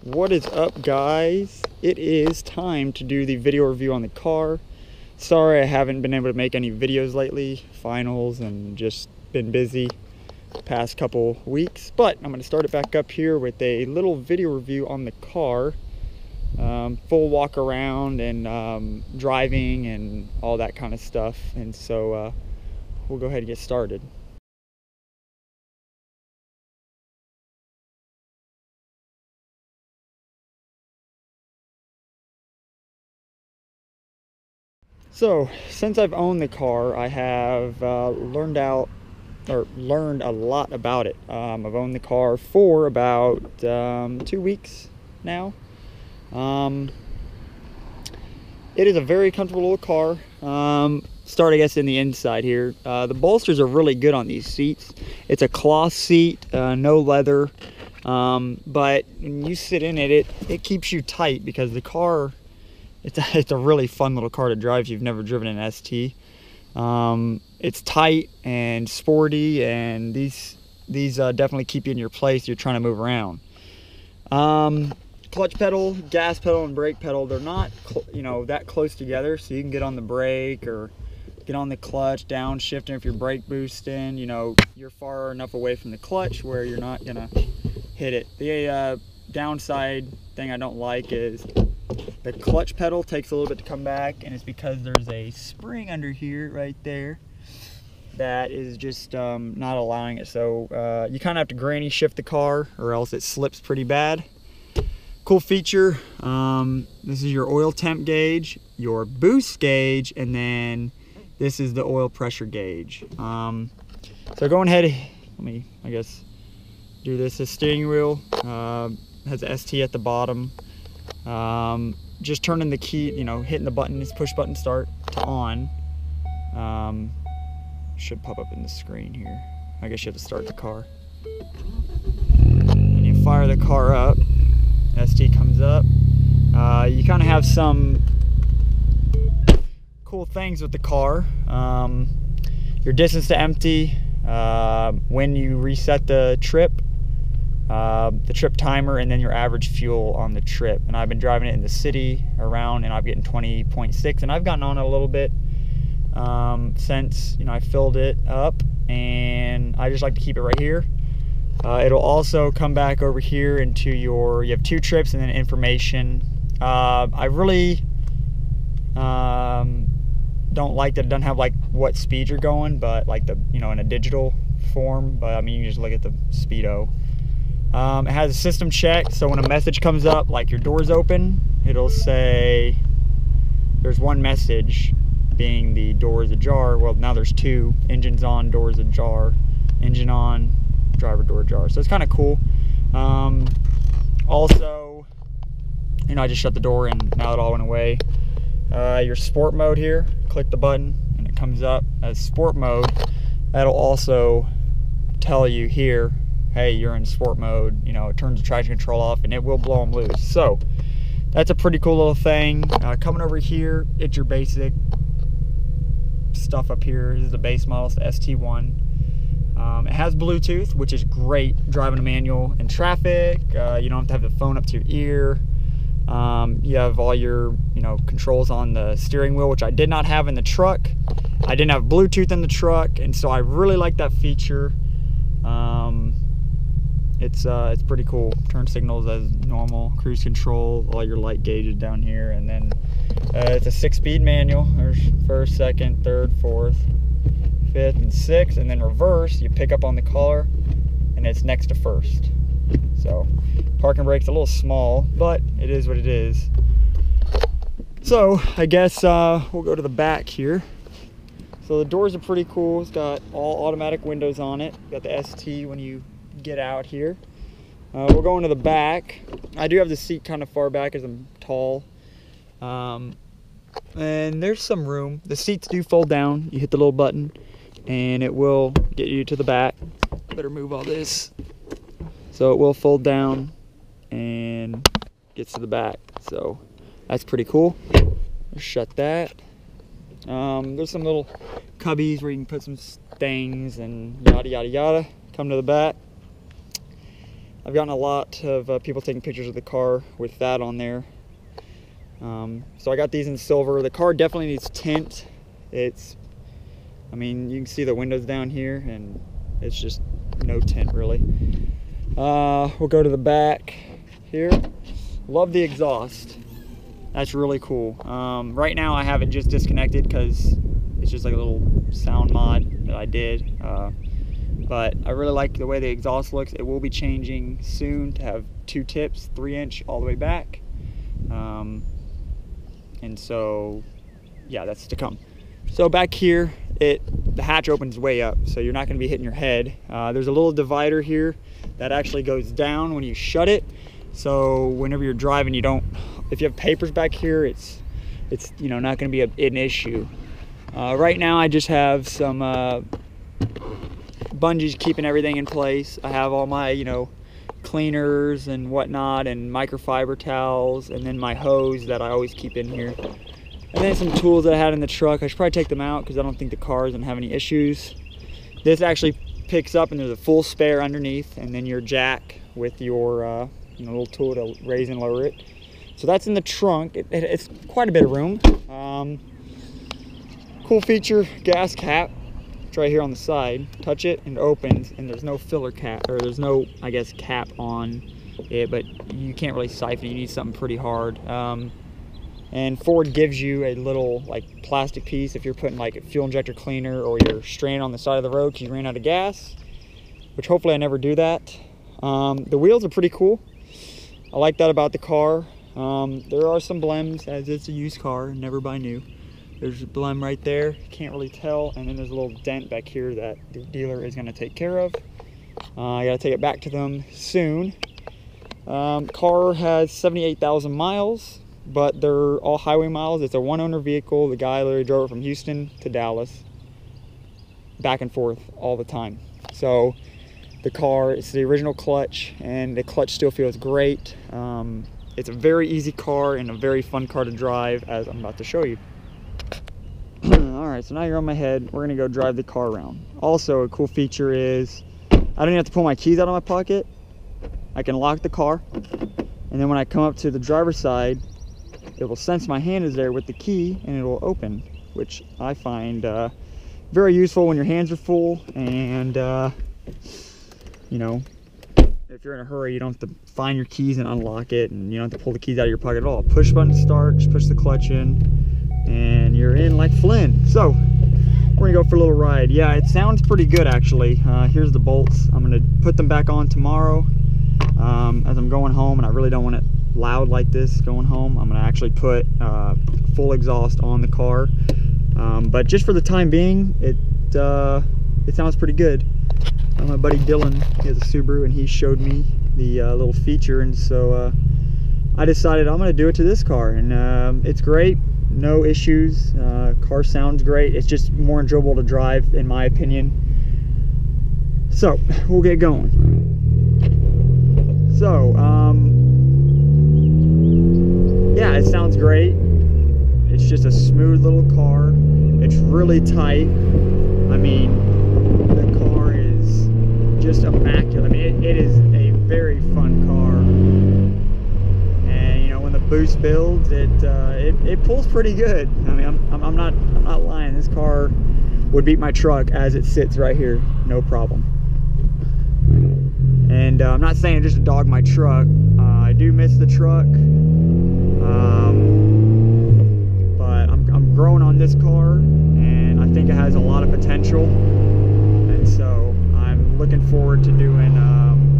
What is up, guys? It is time to do the video review on the car. Sorry I haven't been able to make any videos lately, finals, and just been busy the past couple weeks, but I'm going to start it back up here with a little video review on the car. Full walk around and driving and all that kind of stuff, and so we'll go ahead and get started. So, since I've owned the car, I have learned a lot about it. I've owned the car for about 2 weeks now. It is a very comfortable little car. Start, I guess, in the inside here. The bolsters are really good on these seats. It's a cloth seat, no leather, but when you sit in it, it keeps you tight because the car, it's a really fun little car to drive if you've never driven an ST. It's tight and sporty, and these definitely keep you in your place. You're trying to move around. Clutch pedal, gas pedal, and brake pedal, they're not that close together, so you can get on the brake or get on the clutch, downshifting if you're brake boosting. You're far enough away from the clutch where you're not gonna hit it. The downside thing I don't like is the clutch pedal takes a little bit to come back, and it's because there's a spring under here right there that is just not allowing it. So you kind of have to granny shift the car or else it slips pretty bad. Cool feature, this is your oil temp gauge, your boost gauge, and then this is the oil pressure gauge. So going ahead, let me, I guess, do this. The steering wheel has a ST at the bottom. Just turning the key, hitting the button, this push button start to on. Should pop up in the screen here. I guess you have to start the car. And you fire the car up, ST comes up. You kind of have some cool things with the car. Your distance to empty, when you reset the trip timer, and then your average fuel on the trip. And I've been driving it in the city around, and I'm getting 20.6, and I've gotten on it a little bit since I filled it up, and I just like to keep it right here. It'll also come back over here into you have 2 trips and then information. I really don't like that it doesn't have like what speed you're going, but like in a digital form, but I mean, you can just look at the speedo. It has a system check, so when a message comes up like your door's open, it'll say there's one message being the door is ajar. Well, now there's 2: engine's on, door's ajar, engine on, driver door ajar. So it's kind of cool. Also, I just shut the door and now it all went away. Your sport mode here, click the button and it comes up as sport mode. That'll also tell you here, hey, you're in sport mode. It turns the traction control off and it will blow them loose. So that's a pretty cool little thing. Coming over here, it's your basic stuff up here. This is the base model, it's the ST1. It has Bluetooth, which is great driving a manual in traffic. You don't have to have the phone up to your ear. You have all your controls on the steering wheel, which I did not have in the truck. I didn't have Bluetooth in the truck, and so I really like that feature. It's pretty cool. Turn signals as normal, cruise control, all your light gauges down here, and then it's a 6-speed manual. There's first, second, third, fourth, fifth, and sixth, and then reverse. You pick up on the car, and it's next to first. So parking brake's a little small, but it is what it is. So I guess we'll go to the back here. So the doors are pretty cool. It's got all automatic windows on it. Got the ST when you get out here. We'll go into the back. I do have the seat kind of far back as I'm tall. And there's some room. The seats do fold down. You hit the little button and it will get you to the back. Better move all this. So it will fold down and gets to the back. So that's pretty cool. Shut that. There's some little cubbies where you can put some things and yada yada yada. Come to the back. I've gotten a lot of people taking pictures of the car with that on there. So I got these in silver. The car definitely needs tint. I mean, you can see the windows down here, and it's just no tint really. We'll go to the back here. Love the exhaust. That's really cool. Right now I have it just disconnected because it's just like a little sound mod that I did. But I really like the way the exhaust looks. It will be changing soon to have 2 tips, 3-inch all the way back. And so, yeah, that's to come. So back here, the hatch opens way up, so you're not going to be hitting your head. There's a little divider here that actually goes down when you shut it. So whenever you're driving, if you have papers back here, it's you know, not going to be an issue. Right now, I just have some bungees keeping everything in place. I have all my, you know, cleaners and whatnot, and microfiber towels, and then my hose that I always keep in here. And then some tools that I had in the truck. I should probably take them out because I don't think the car is gonna have any issues. This actually picks up, and there's a full spare underneath, and then your jack with your you know, little tool to raise and lower it. So that's in the trunk. It's quite a bit of room. Cool feature, gas cap. It's right here on the side. Touch it and it opens, and there's no filler cap, or there's no, I guess, cap on it, but you can't really siphon it. You need something pretty hard. And Ford gives you a little like plastic piece if you're putting like a fuel injector cleaner, or you're stranded on the side of the road because you ran out of gas, which hopefully I never do that. The wheels are pretty cool. I like that about the car. There are some blems, as it's a used car, never buy new. There's a blem right there, can't really tell, and then there's a little dent back here that the dealer is going to take care of. I got to take it back to them soon. Car has 78,000 miles, but they're all highway miles. It's a one-owner vehicle. The guy literally drove it from Houston to Dallas, back and forth all the time. So the car, it's the original clutch, and the clutch still feels great. It's a very easy car and a very fun car to drive, as I'm about to show you. Alright, so now you're on my head. We're gonna go drive the car around. Also, a cool feature is I don't even have to pull my keys out of my pocket. I can lock the car, and then when I come up to the driver's side, it will sense my hand is there with the key, and it will open, which I find very useful when your hands are full, and you know, if you're in a hurry, you don't have to find your keys and unlock it, and you don't have to pull the keys out of your pocket at all. Push button to start, just push the clutch in, and you're in like Flynn. So we're gonna go for a little ride. Yeah, it sounds pretty good actually. Here's the bolts. I'm gonna put them back on tomorrow as I'm going home, and I really don't want it loud like this going home. I'm gonna actually put full exhaust on the car, but just for the time being, it sounds pretty good. My buddy Dylan, he has a Subaru, and he showed me the little feature, and so I decided I'm gonna do it to this car, and it's great. No issues. Car sounds great. It's just more enjoyable to drive, in my opinion. So we'll get going. So yeah, it sounds great. It's just a smooth little car. It's really tight. I mean, the car is just immaculate. I mean, it is a very fun car. And you know, when the boost builds, it pulls pretty good. I mean, I'm not lying. This car would beat my truck as it sits right here, no problem. And I'm not saying just to dog my truck. I do miss the truck, but I'm growing on this car, and I think it has a lot of potential. And so I'm looking forward to doing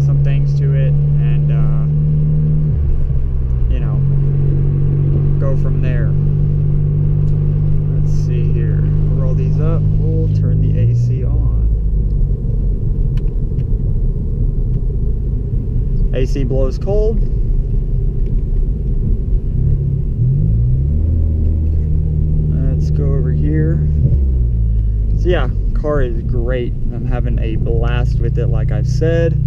some things to it, and you know, go from there. Let's see here. We'll roll these up. We'll turn the AC on. AC blows cold. Let's go over here. So yeah, car is great. I'm having a blast with it, like I've said.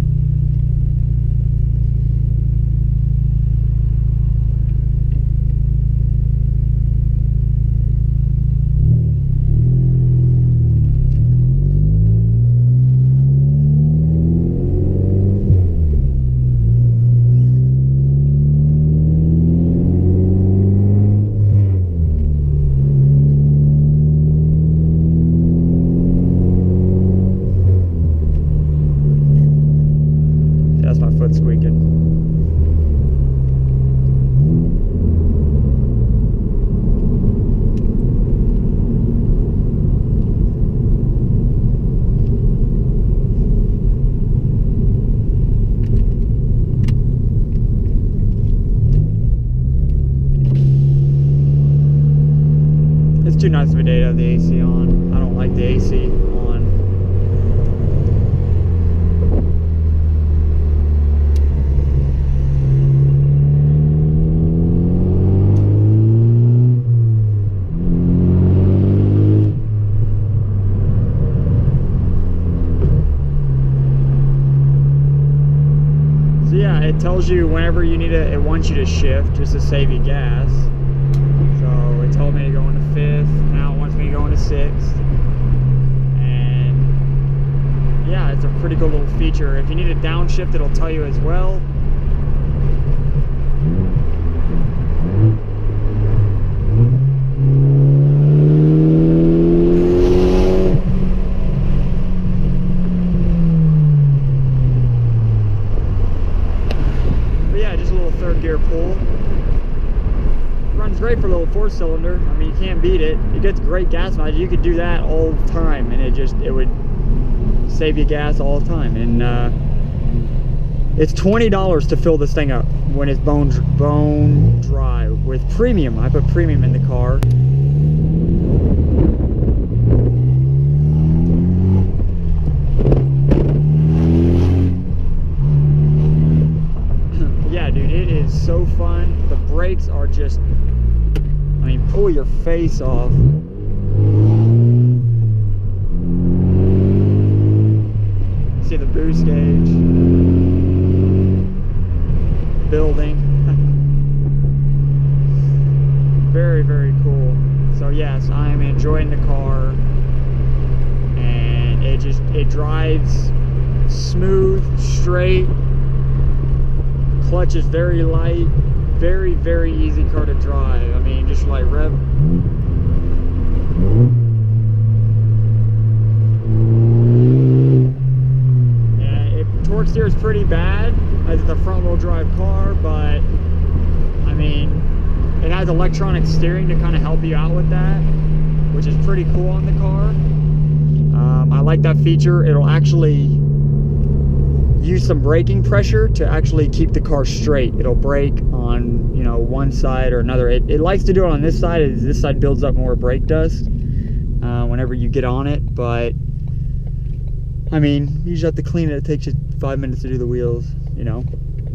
last of a day to have the AC on. I don't like the AC on. So yeah, it tells you whenever you need it wants you to shift just to save you gas. So it told me to go into 5th, now it wants me to go into 6th. And yeah, it's a pretty cool little feature. If you need a downshift, it'll tell you as well. But yeah, just a little 3rd gear pull. Runs great for a little 4-cylinder. I mean, you can't beat it. It gets great gas mileage. You could do that all the time, and it would save you gas all the time. And it's $20 to fill this thing up when it's bone dry with premium. I put premium in the car. Yeah, dude, it is so fun. The brakes are just, I mean, pull your face off. See the boost gauge building. Very, very cool. So yes, I am enjoying the car, and it drives smooth, straight. Clutch is very light. Very, very easy car to drive. I mean, just like rev. Yeah, torque steer is pretty bad as it's a front wheel drive car, but I mean, it has electronic steering to kind of help you out with that, which is pretty cool on the car. I like that feature. It'll actually use some braking pressure to actually keep the car straight. It'll brake on, you know, one side or another. It likes to do it on this side, as this side builds up more brake dust whenever you get on it. But I mean, you just have to clean it. It takes you 5 minutes to do the wheels, you know.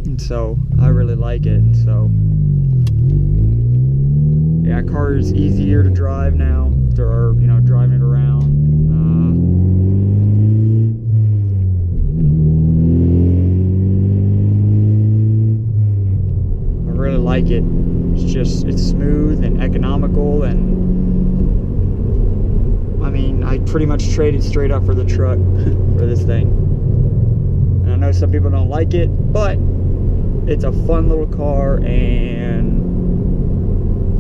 And so I really like it. So yeah, car is easier to drive now, or you know, driving it around. Like it. It's smooth and economical, and I mean, I pretty much traded straight up for the truck for this thing. And I know some people don't like it, but it's a fun little car and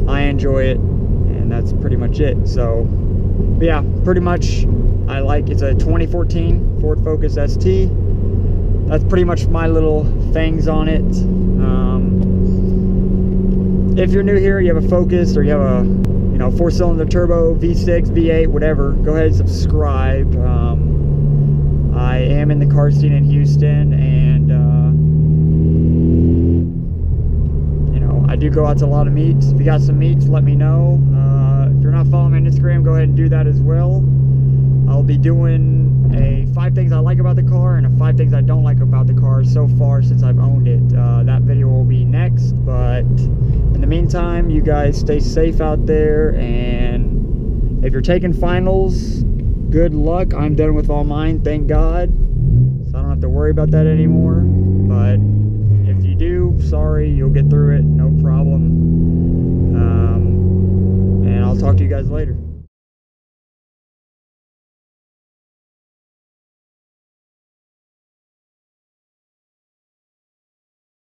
I enjoy it, and that's pretty much it. So yeah, pretty much I like, it's a 2014 Ford Focus ST. That's pretty much my little things on it. If you're new here, you have a Focus, or you have a, you know, 4-cylinder turbo, V6, V8, whatever, go ahead and subscribe. I am in the car scene in Houston, and you know, I do go out to a lot of meets. If you got some meets, let me know. If you're not following me on Instagram, go ahead and do that as well. I'll be doing a 5 things I like about the car and a 5 things I don't like about the car so far since I've owned it. That video will be next, but in the meantime, you guys stay safe out there, and if you're taking finals, good luck. I'm done with all mine, thank God, so I don't have to worry about that anymore. But if you do, sorry, you'll get through it, no problem. And I'll talk to you guys later.